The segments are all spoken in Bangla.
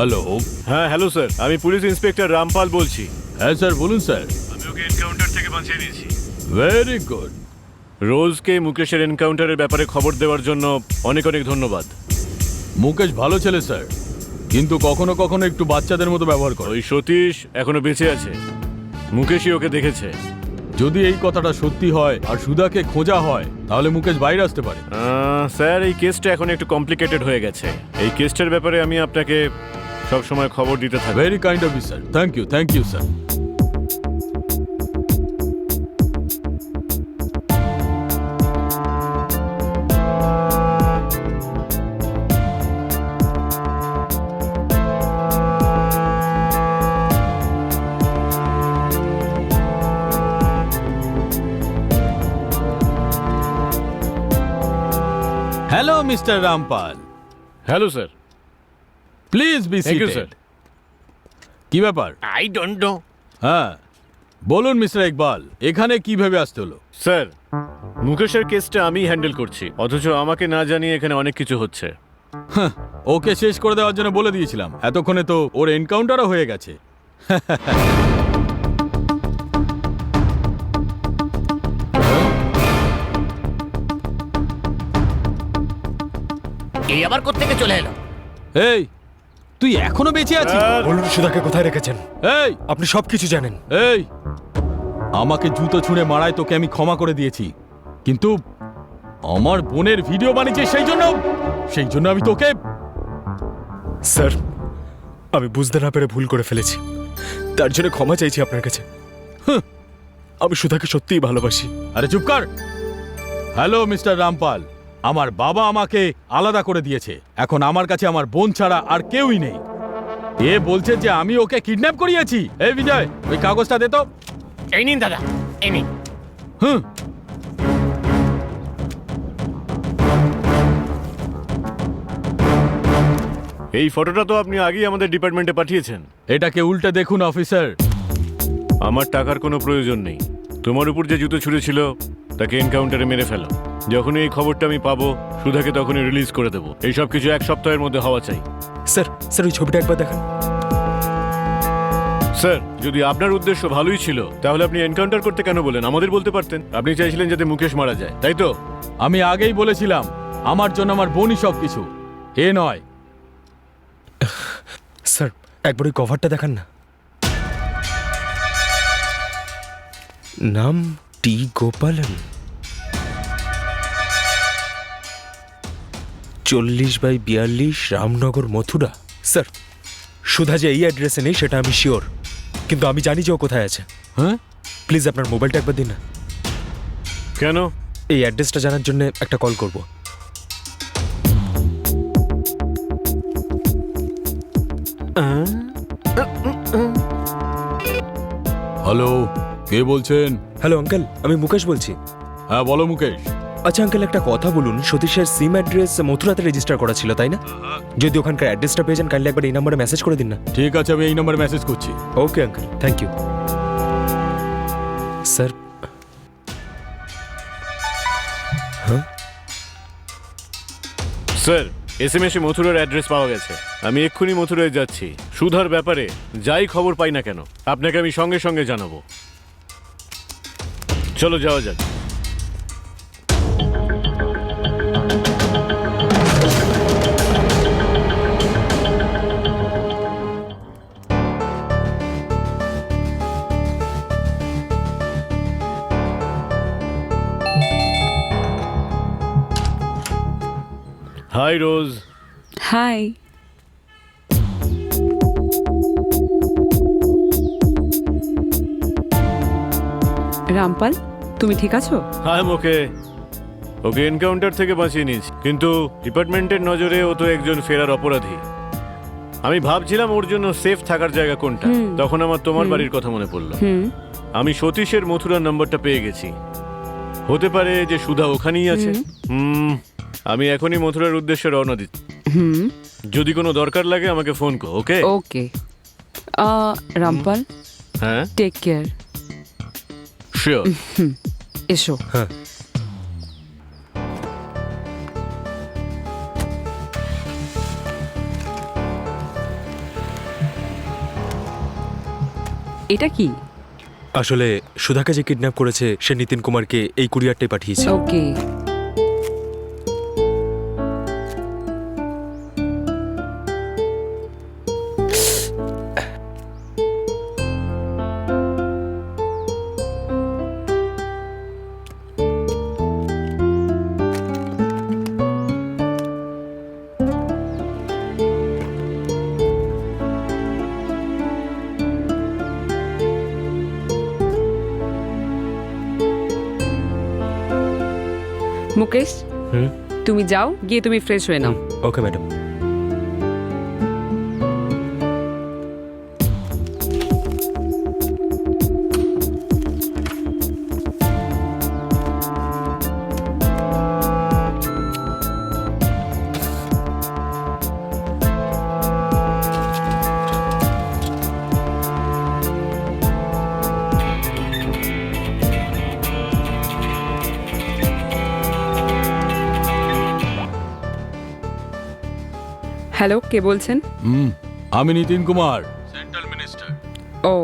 হ্যালো। হ্যাঁ হ্যালো স্যার, আমি পুলিশ ইন্সপেক্টর রামপাল বলছি। হ্যাঁ স্যার, বলুন স্যার। আমি ওকে এনকাউন্টার থেকে বাঁচিয়ে নিয়েছি। Very good. রোজকে মুকেশের এনকাউন্টারের ব্যাপারে খবর দেওয়ার জন্য অনেক অনেক ধন্যবাদ। মুকেশ ভালো ছেলে স্যার, কিন্তু কখনো কখনো একটু বাচ্চাদের মতো ব্যবহার করে। ওই সতীশ এখনো বেঁচে আছে, মুকেশই ওকে দেখেছে। যদি এই কথাটা সত্যি হয় আর সুধাকে খোঁজা হয়, তাহলে মুকেশ বাইরে আসতে পারে। স্যার এই কেসটা এখন একটু কমপ্লিকেটেড হয়ে গেছে। এই কেসটার ব্যাপারে আমি আপনাকে সব সময় খবর দিতে থাকি। Very kind of you sir, thank you sir. Hello mister Rampal, hello sir. Please be thank you seated. Sir. কি ব্যাপার? I don't know. হ্যাঁ বলুন মিস্টার ইকবাল, এখানে কিভাবে আসতে হলো? স্যার মুকেশের কেসটা আমি হ্যান্ডেল করছি, অথচ আমাকে না জানিয়ে এখানে অনেক কিছু হচ্ছে। ওকে শেষ করে দেওয়ার জন্য বলে দিয়েছিলাম, এতক্ষণে তো ওর এনকাউন্টারও হয়ে গেছে। এই আবার কোত্থেকে চলে এলো? এই তুই এখনো বেঁচে আছিস? বলুন সুধাকে কোথায় রেখেছেন? এই আপনি সবকিছু জানেন। এই আমাকে জুতো ছুঁড়ে মারায় তোকে আমি ক্ষমা করে দিয়েছি, কিন্তু আমার বোনের ভিডিও বানিয়েছিস সেই জন্য আমি তোকে... স্যার, আমি বুঝতে না পেরে ভুল করে ফেলেছি, তার জন্য ক্ষমা চাইছি আপনার কাছে। আমি সুধাকে সত্যিই ভালোবাসি। আরে চুপ কর। হ্যালো মিস্টার রামপাল, আমার বাবা আমাকে আলাদা করে দিয়েছে, এখন আমার কাছে আমার বোন ছাড়া আর কেউই নেই। এ বলছে যে আমি ওকে কিডন্যাপ করিয়েছি। এই বিজয়, ওই কাগজটা দে তো। এই নিন দাদা, এই নিন। হুম, এই ফটোটা তো আপনি আগেই আমাদের ডিপার্টমেন্টে পাঠিয়েছেন। এটাকে উল্টে দেখুন অফিসার। আমার টাকার কোনো প্রয়োজন নেই, তোমার উপর যে জুতো ছুঁড়েছিল তাকে এনকাউন্টারে মেরে ফেলো। যখনই এই খবরটা আমি পাবো, সুধাকে তখনই রিলিজ করে দেবো। এই সব কিছু 1 সপ্তাহের মধ্যে হওয়া চাই। স্যার ওই ছবিটা একবার দেখান। স্যার যদি আপনার উদ্দেশ্য ভালোই ছিল, তাহলে আপনি এনকাউন্টার করতে কেন বলেন? আমাদের বলতে পারতেন। আপনি চাইছিলেন যাতে মুকেশ মারা যায়, তাই তো? আমি আগেই বলেছিলাম, আমার জন্য আমার বোনই সবকিছু, এ নয়। স্যার একবার ওই কভারটা দেখান না। নাম টি গোপালন, 40/42 রামনগর, মথুরা। স্যার সুধা যে এই অ্যাড্রেসে নেই সেটা আমি শিওর, কিন্তু আমি জানি যে ও কোথায় আছে। হ্যাঁ, প্লিজ আপনার মোবাইলটা একবার দিন না। কেন? এই অ্যাড্রেসটা জানার জন্য একটা কল করব। হ্যালো, কে বলছেন? হ্যালো আঙ্কেল, আমি মুকেশ বলছি। হ্যাঁ বলো মুকেশ। আচ্ছা আঙ্কেল, একটা কথা বলুন, সতীশের সিম অ্যাড্রেস মথুরাতে রেজিস্টার করা ছিল তাই না? যদি ওখানকার অ্যাড্রেসটা পেয়ে যান, কাইন্ডলি একবার এই নাম্বারে মেসেজ করে দিন না। ঠিক আছে, আমি এই নম্বরে মেসেজ করছি। Okay uncle, thank you. Sir, sir SMS-এ মথুরার অ্যাড্রেস পাওয়া গেছে। আমি এক্ষুনি মথুরায় যাচ্ছি। সুধার ব্যাপারে যাই খবর পাই না কেন, আপনাকে আমি সঙ্গে সঙ্গে জানাবো। চলো যাওয়া যাক। হাই রোজ। হাই। রামপাল, তুমি ঠিক আছো? হাই ওকে এনকাউন্টার থেকে বাঁচিয়ে নিয়েছি, কিন্তু ডিপার্টমেন্টের নজরে ও তো একজন ফেরার অপরাধী। আমি ভাবছিলাম ওর জন্য সেফ থাকার জায়গা কোনটা, তখন আমার তোমার বাড়ির কথা মনে পড়লো। আমি সতীশের মথুরার নাম্বারটা পেয়ে গেছি। হতে পারে যে সুধা ওখানেই আছে। আমি এখনই মথুরার উদ্দেশ্যে রওনা দিচ্ছি। যদি কোনো দরকার লাগে আমাকে ফোন করো। ওকে ওকে। রামপাল, হ্যাঁ টেক কেয়ার। শিওর। এসো। হ্যাঁ। এটা কি? আসলে সুধাকে যে কিডন্যাপ করেছে সে নিতিন কুমারকে এই কুরিয়ারটাই পাঠিয়েছে। ওকে। মুকেশ, হুম, তুমি যাও, গিয়ে তুমি ফ্রেশ হয়ে নাও। Okay madam. হ্যালো, কে বলছেন? আমি নিতিন কুমার, সেন্ট্রাল মিনিস্টার। ও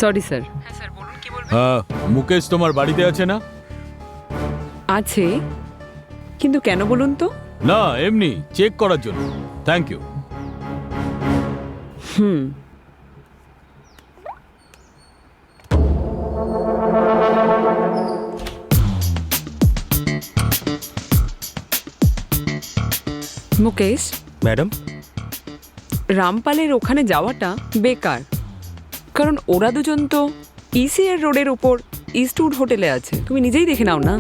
সরি স্যার। হ্যাঁ স্যার, বলুন কি বলবেন? হ্যাঁ, মুকেশ তোমার বাড়িতে আছে না? আছে, কিন্তু কেন বলুন তো? না, এমনি চেক করার জন্য। Thank you. মুকেশ, ম্যাডাম, রামপালের ওখানে যাওয়াটা বেকার, কারণ ওরা দুজন তো ইসিআর রোডের ওপর ইস্টউড হোটেলে আছে। তুমি নিজেই দেখে নাও না।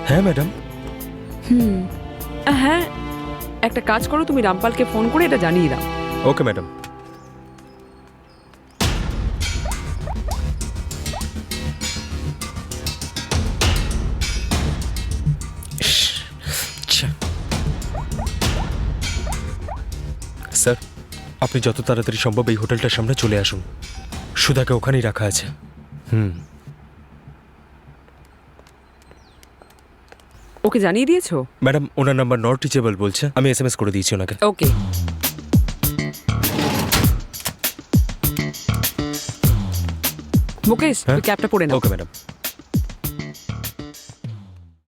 হ্যাঁ ম্যাডাম। হ্যাঁ, একটা কাজ করো, তুমি রামপালকে ফোন করে এটা জানিয়ে দাও। Okay madam. স্যার, আপনি যত তাড়াতাড়ি সম্ভব এই হোটেলটার সামনে চলে আসুন। সুধাকে ওখানেই রাখা আছে। ওকে জানিয়ে দিয়েছো? Madam, owner number not reachable বলছে, আমি এসএমএস করে দিয়েছি ওনাকে। ওকে। মুকেশ, হ্যাঁ? তুই ক্যাবটা পরে নাও। Okay madam.